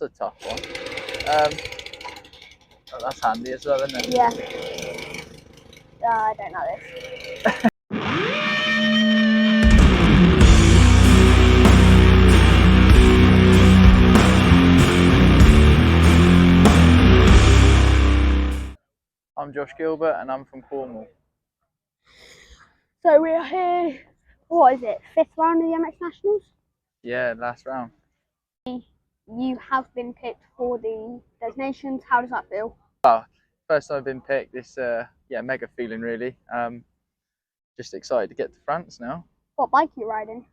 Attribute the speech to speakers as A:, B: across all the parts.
A: That's a tough one. Oh, that's handy as well, isn't it?
B: Yeah. I don't know this.
A: I'm Josh Gilbert and I'm from Cornwall.
B: So we're here, what is it, 5th round of the MX Nationals?
A: Yeah, last round.
B: You have been picked for the designations. How does that feel?
A: First time I've been picked, this mega feeling really. Just excited to get to France now.
B: What bike are you riding?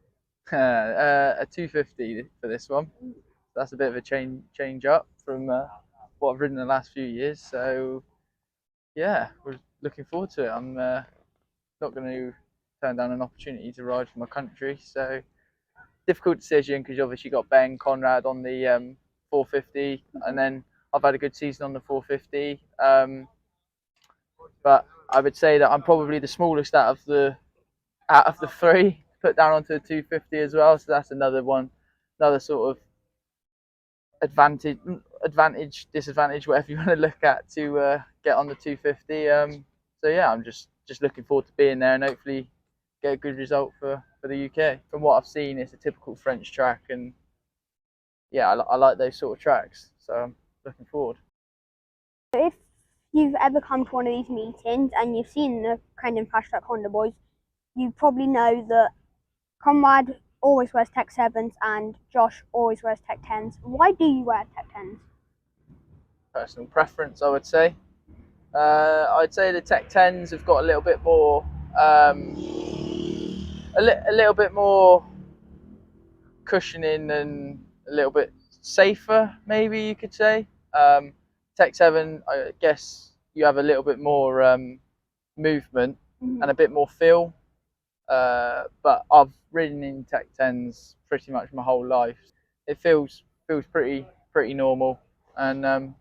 A: A 250 for this one. That's a bit of a change up from what I've ridden the last few years. So yeah, we're looking forward to it. I'm not going to turn down an opportunity to ride for my country. So difficult decision because you obviously got Ben Conrad on the 450, and then I've had a good season on the 450. But I would say that I'm probably the smallest out of the three put down onto the 250 as well. So that's another sort of advantage, disadvantage, whatever you want to look at to get on the 250. So yeah, I'm just looking forward to being there and hopefully get a good result for the UK. From what I've seen, it's a typical French track, and yeah, I like those sort of tracks. So I'm looking forward.
B: If you've ever come to one of these meetings and you've seen the Crendon Fastrack Honda boys, you probably know that Conrad always wears Tech 7s and Josh always wears Tech 10s. Why do you wear Tech 10s?
A: Personal preference, I would say. I'd say the Tech 10s have got a little bit more, a little bit more cushioning and a little bit safer, maybe you could say. Tech 7, I guess you have a little bit more movement and a bit more feel. But I've ridden in Tech 10s pretty much my whole life. It feels pretty normal, and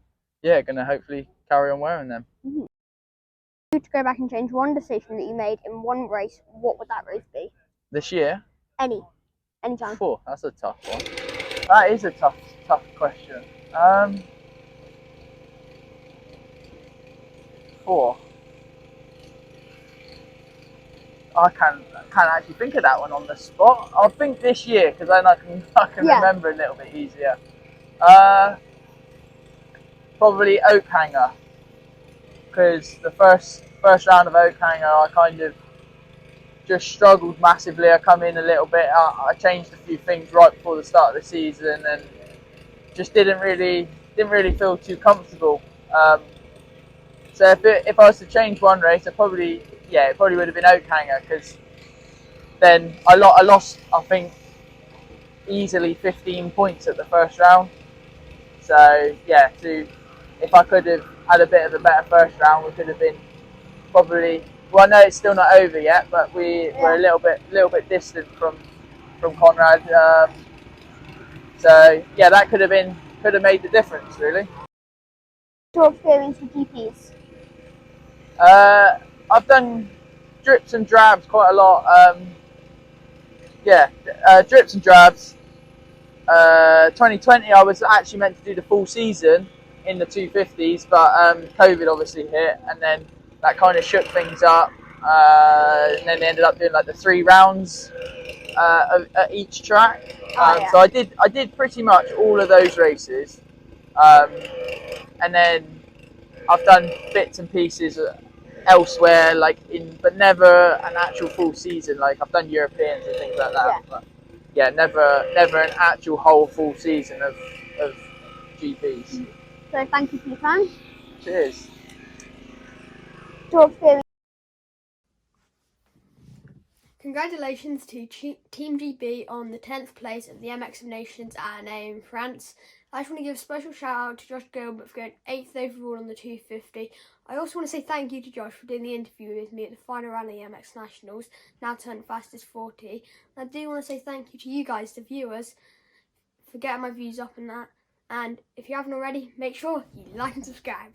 A: yeah, gonna hopefully carry on wearing them.
B: If you to go back and change one decision that you made in one race, what would that race be?
A: This year?
B: Anytime.
A: That's a tough one. That is a tough question. I can't actually think of that one on the spot. I'll think this year because then I can remember a little bit easier. Probably Oak Hanger, because the first round of Oak Hanger I kind of just struggled massively. I come in a little bit. I changed a few things right before the start of the season and just didn't really feel too comfortable. So if I was to change one race, it probably would have been Oak Hanger, because then I lost I think easily 15 points at the first round. So yeah, if I could have had a bit of a better first round, we could have been probably. Well, I know it's still not over yet, but we're a little bit distant from Conrad. So yeah, that could have made the difference really.
B: Your experience with GPs?
A: I've done drips and drabs quite a lot. Drips and drabs. 2020, I was actually meant to do the full season in the 250s, but COVID obviously hit, and then that kind of shook things up. And then they ended up doing like the 3 rounds at each track. So I did pretty much all of those races, and then I've done bits and pieces elsewhere, but never an actual full season. Like I've done Europeans and things like that. But yeah, never an actual whole full season of GPs.
B: So thank you for your time.
A: Cheers.
B: Your experience. Congratulations to Team GB on the 10th place of the MX Nations at Ernee in France. I just want to give a special shout out to Josh Gilbert for going 8th overall on the 250. I also want to say thank you to Josh for doing the interview with me at the final round of the MX Nationals, now turned fastest 40. And I do want to say thank you to you guys, the viewers, for getting my views up and that. And if you haven't already, make sure you like and subscribe.